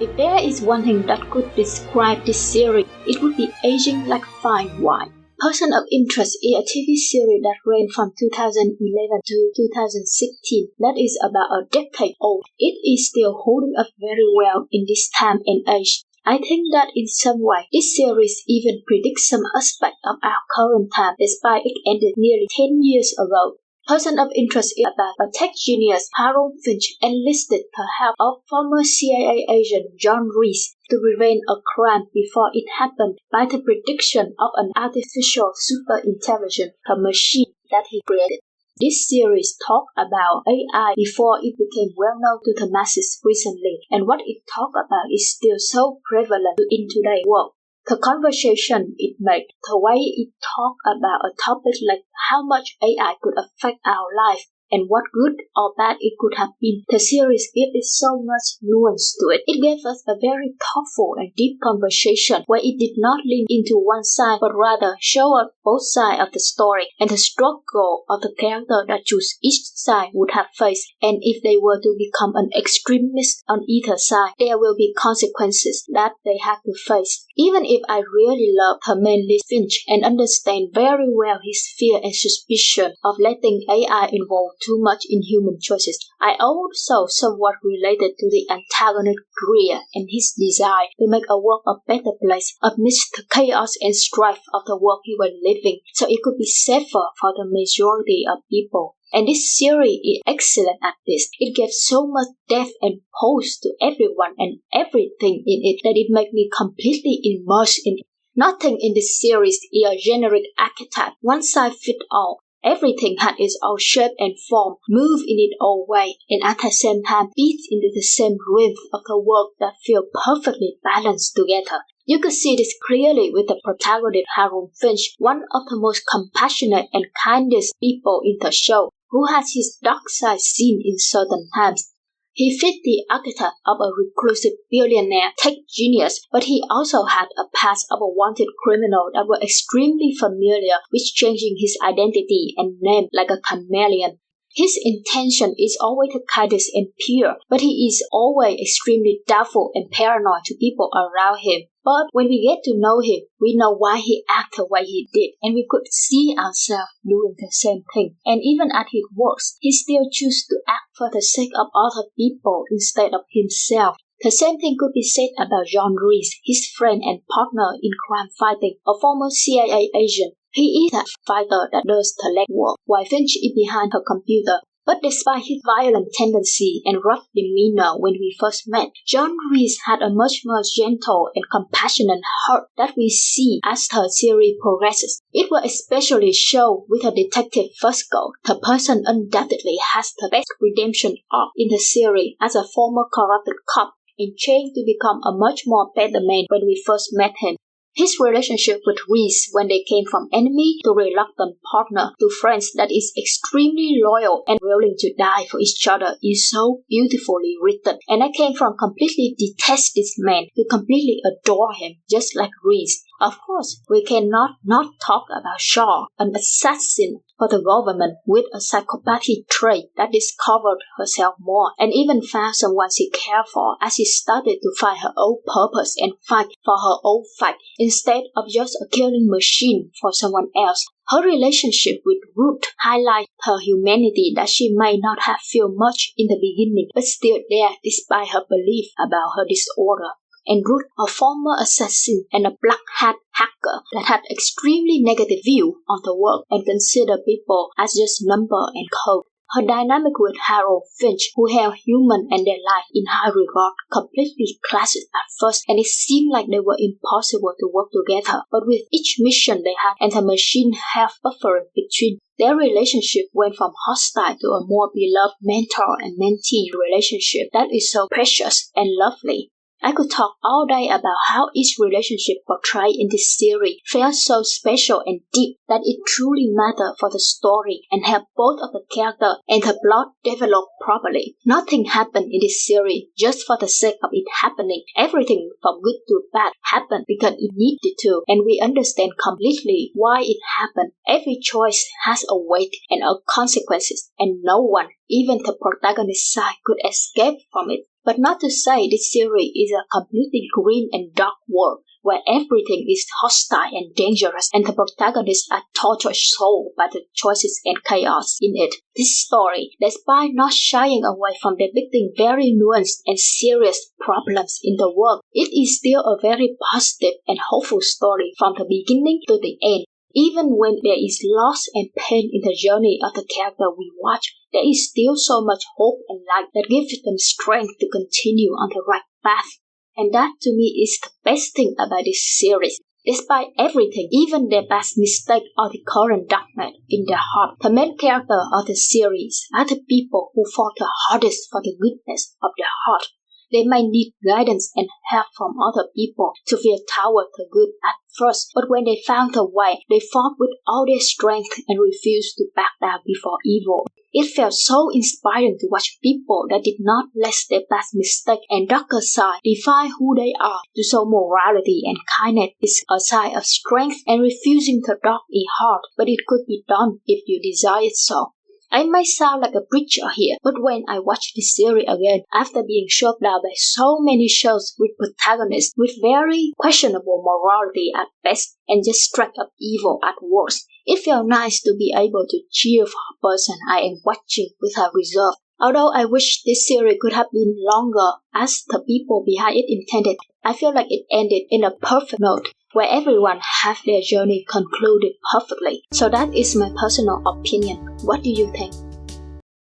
If there is one thing that could describe this series, it would be aging like fine wine. Person of Interest is a TV series that ran from 2011 to 2016, that is about a decade old. It is still holding up very well in this time and age. I think that in some way, this series even predicts some aspect of our current time despite it ended nearly 10 years ago. Person of Interest is about a tech genius, Harold Finch, enlisted the help of former CIA agent John Reese to prevent a crime before it happened by the prediction of an artificial superintelligence, a machine that he created. This series talked about AI before it became well known to the masses recently, and what it talked about is still so prevalent in today's world. The conversation it made, the way it talked about a topic like how much AI could affect our life and what good or bad it could have been, the series gave it so much nuance to it. It gave us a very thoughtful and deep conversation where it did not lean into one side but rather show us both sides of the story and the struggle of the character that choose each side would have faced, and if they were to become an extremist on either side, there will be consequences that they have to face. Even if I really love her main lead Finch and understand very well his fear and suspicion of letting AI involve too much in human choices, I also somewhat related to the antagonist Greer and his desire to make a world a better place amidst the chaos and strife of the world he was living, so it could be safer for the majority of people. And this series is excellent at this. It gave so much depth and pose to everyone and everything in it that it made me completely immersed in it. Nothing in this series is a generic archetype, one size fits all. Everything had its own shape and form, moved in its own way, and at the same time beats into the same rhythm of the work that feel perfectly balanced together. You could see this clearly with the protagonist Harold Finch, one of the most compassionate and kindest people in the show, who has his dark side seen in certain times. He fit the archetype of a reclusive billionaire tech genius, but he also had a past of a wanted criminal that were extremely familiar with changing his identity and name like a chameleon. His intention is always the kindest and pure, but he is always extremely doubtful and paranoid to people around him. But when we get to know him, we know why he acted the way he did, and we could see ourselves doing the same thing. And even at his worst, he still chooses to act for the sake of other people instead of himself. The same thing could be said about John Reese, his friend and partner in crime fighting, a former CIA agent. He is a fighter that does the legwork, while Finch is behind her computer. But despite his violent tendency and rough demeanor when we first met, John Reese had a much more gentle and compassionate heart that we see as the series progresses. It will especially show with a detective Fusco. The person undoubtedly has the best redemption arc in the series as a former corrupted cop and changed to become a much more better man when we first met him. His relationship with Reese when they came from enemy to reluctant partner to friends that is extremely loyal and willing to die for each other is so beautifully written. And I came from completely detest this man to completely adore him, just like Reese. Of course, we cannot not talk about Shaw, an assassin for the government with a psychopathic trait that discovered herself more and even found someone she cared for as she started to find her own purpose and fight for her own fight instead of just a killing machine for someone else. Her relationship with Ruth highlights her humanity that she may not have felt much in the beginning but still there despite her belief about her disorder. And Ruth, a former assassin and a black hat hacker that had extremely negative view on the world and considered people as just number and code. Her dynamic with Harold Finch, who held human and their life in high regard, completely clashed at first, and it seemed like they were impossible to work together. But with each mission they had and the machine have buffering between, their relationship went from hostile to a more beloved mentor and mentee relationship that is so precious and lovely. I could talk all day about how each relationship portrayed in this series felt so special and deep that it truly mattered for the story and helped both of the character and the plot develop properly. Nothing happened in this series just for the sake of it happening. Everything from good to bad happened because it needed to, and we understand completely why it happened. Every choice has a weight and a consequences, and no one even the protagonist's side could escape from it. But not to say this series is a completely grim and dark world where everything is hostile and dangerous and the protagonists are tortured soul by the choices and chaos in it. This story, despite not shying away from depicting very nuanced and serious problems in the world, it is still a very positive and hopeful story from the beginning to the end. Even when there is loss and pain in the journey of the character we watch, there is still so much hope and light that gives them strength to continue on the right path. And that to me is the best thing about this series. Despite everything, even their past mistake or the current darkness in their heart, the main character of the series are the people who fought the hardest for the goodness of their heart. They might need guidance and help from other people to feel toward the good at first, but when they found the way, they fought with all their strength and refused to back down before evil. It felt so inspiring to watch people that did not let their past mistake and darker side define who they are. To show morality and kindness is a sign of strength and refusing the dark in heart, but it could be done if you desire it so. I might sound like a preacher here, but when I watch this series again, after being shoved down by so many shows with protagonists with very questionable morality at best and just straight up evil at worst, it felt nice to be able to cheer for a person I am watching without reserve. Although I wish this series could have been longer as the people behind it intended, I feel like it ended in a perfect note where everyone have their journey concluded perfectly. So that is my personal opinion. What do you think?